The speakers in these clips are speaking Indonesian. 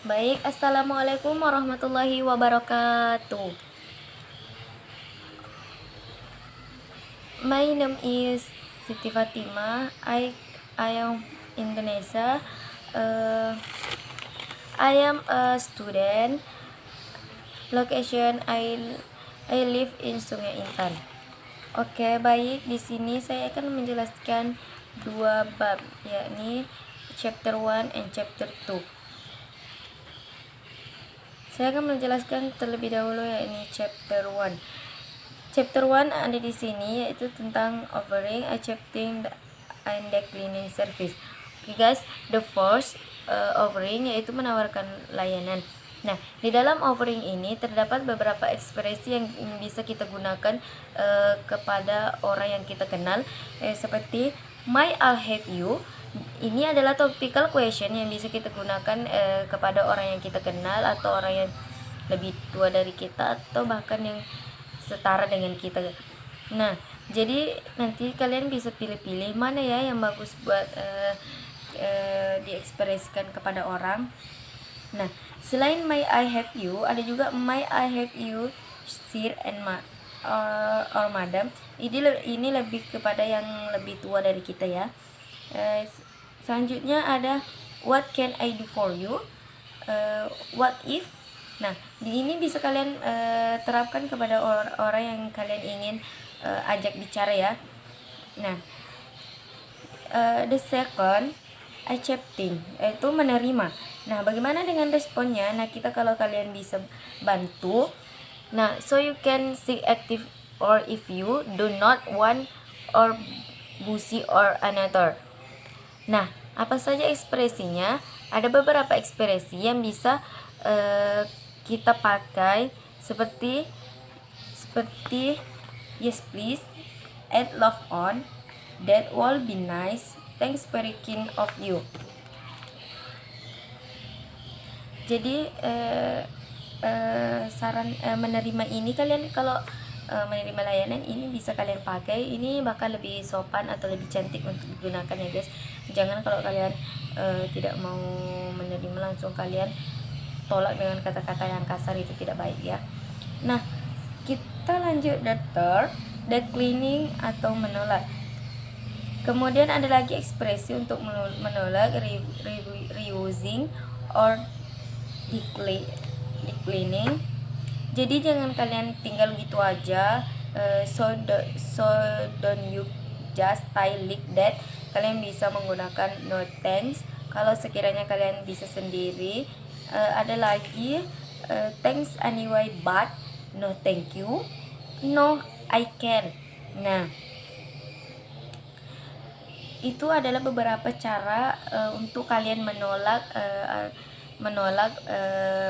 Baik, assalamualaikum warahmatullahi wabarakatuh. My name is Siti Fatima. I am Indonesia. I am a student. Location I live in Sungai Intan. Oke, baik. Di sini saya akan menjelaskan dua bab, yakni chapter 1 and chapter 2. Saya akan menjelaskan terlebih dahulu yakni chapter 1. Chapter 1 ada di sini yaitu tentang offering, accepting and declining service. Okay guys, the first offering yaitu menawarkan layanan. Nah, di dalam offering ini terdapat beberapa ekspresi yang bisa kita gunakan kepada orang yang kita kenal, seperti may I have you. Ini adalah topical question yang bisa kita gunakan kepada orang yang kita kenal atau orang yang lebih tua dari kita atau bahkan yang setara dengan kita. Nah, jadi nanti kalian bisa pilih-pilih mana ya yang bagus buat diekspresikan kepada orang. Nah, selain may I have you, ada juga may I have you sir and or madam. Ini lebih kepada yang lebih tua dari kita ya. Selanjutnya ada what can I do for you, what if. Nah, di ini bisa kalian terapkan kepada orang yang kalian ingin ajak bicara ya. Nah, the second accepting, yaitu menerima. Nah, bagaimana dengan responnya? Nah, kita kalau kalian bisa bantu. Nah, so you can see active or if you do not want or busy or another. Nah, apa saja ekspresinya? Ada beberapa ekspresi yang bisa kita pakai seperti yes please, add love on, that will be nice, thanks very kind of you. Jadi saran menerima ini kalian kalau menerima layanan ini bisa kalian pakai, ini bakal lebih sopan atau lebih cantik untuk digunakan ya guys. Jangan kalau kalian tidak mau menerima langsung kalian tolak dengan kata-kata yang kasar, itu tidak baik ya. Nah, kita lanjut the third, declining atau menolak. Kemudian ada lagi ekspresi untuk menolak, refusing or declining. Jadi jangan kalian tinggal gitu aja, so don't you just stay like that. Kalian bisa menggunakan no thanks kalau sekiranya kalian bisa sendiri. Ada lagi thanks anyway but no thank you, no I can. Nah, itu adalah beberapa cara untuk kalian menolak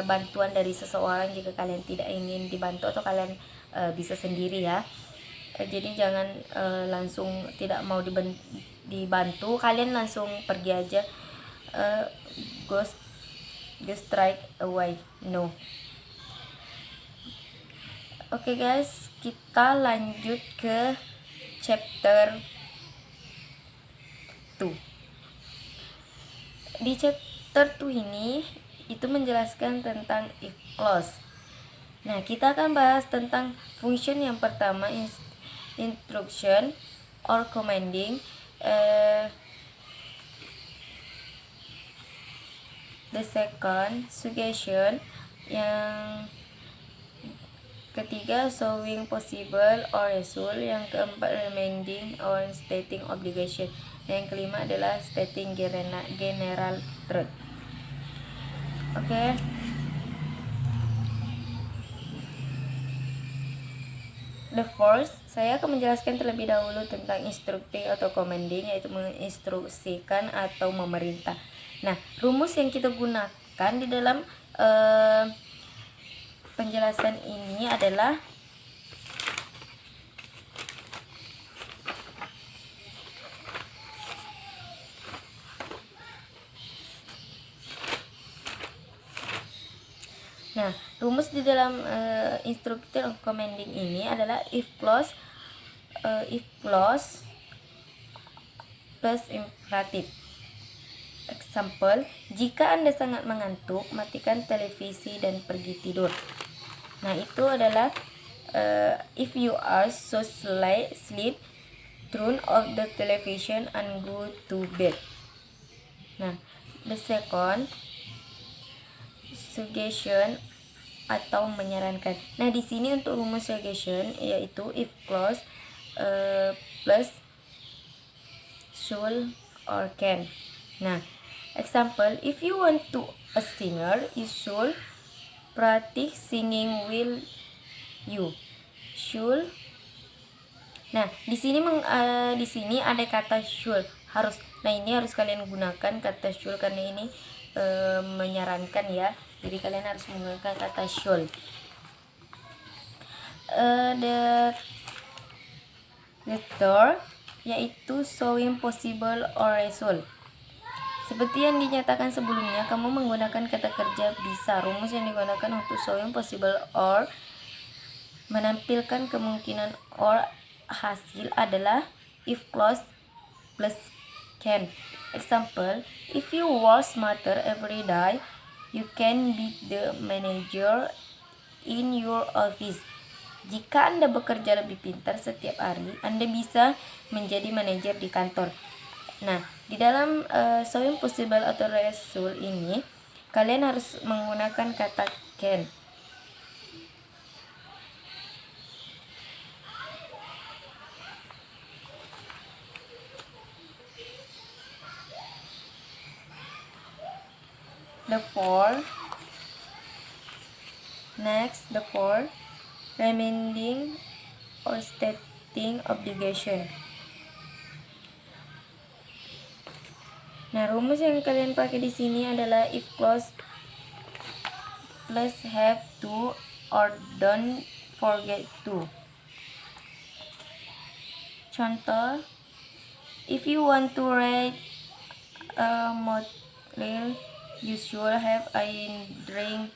bantuan dari seseorang jika kalian tidak ingin dibantu atau kalian bisa sendiri ya. Jadi jangan langsung tidak mau dibantu, kalian langsung pergi aja, go straight away, no. Oke guys, kita lanjut ke chapter 2. Di chapter 2 ini itu menjelaskan tentang if clause. Nah, kita akan bahas tentang function yang pertama, instruction or commanding. The second, suggestion. Yang ketiga, showing possible or result. Yang keempat, reminding or stating obligation. Yang kelima adalah stating general truth. Oke. The first, saya akan menjelaskan terlebih dahulu tentang instructing atau commanding, yaitu menginstruksikan atau memerintah. Nah, rumus yang kita gunakan di dalam penjelasan ini adalah rumus di dalam instructing atau commanding ini adalah if clause plus imperative. Sampel, jika Anda sangat mengantuk, matikan televisi dan pergi tidur. Nah, itu adalah if you are so sleep, turn off the television and go to bed. Nah, the second suggestion atau menyarankan. Nah, di sini untuk rumus suggestion yaitu if clause plus should or can. Nah, example, if you want to a singer, you should practice singing will you. Should. Nah, di sini ada kata should, harus. Nah, ini harus kalian gunakan kata should karena ini menyarankan ya. Jadi kalian harus menggunakan kata should. The third yaitu so impossible or result. Seperti yang dinyatakan sebelumnya, kamu menggunakan kata kerja bisa. Rumus yang digunakan untuk so impossible or menampilkan kemungkinan or hasil adalah if clause plus can. Example, if you work smarter every day, you can be the manager in your office. Jika Anda bekerja lebih pintar setiap hari, Anda bisa menjadi manajer di kantor. Nah, di dalam so impossible atau result ini, kalian harus menggunakan kata can. The fourth remaining or stating obligation. Nah, rumus yang kalian pakai di sini adalah if clause plus have to or don't forget to. Contoh, if you want to ride a monorail, you should have a drink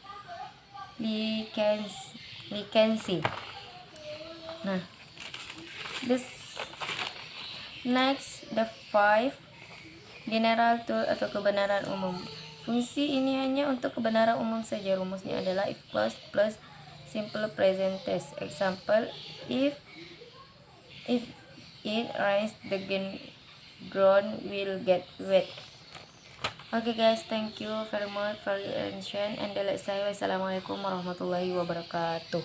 license. Nah, the five general truth atau kebenaran umum. Fungsi ini hanya untuk kebenaran umum saja. Rumusnya adalah if clause plus simple present tense. Example, if it rains, the ground will get wet. Okay guys, thank you very much for your attention and let's say wassalamualaikum warahmatullahi wabarakatuh.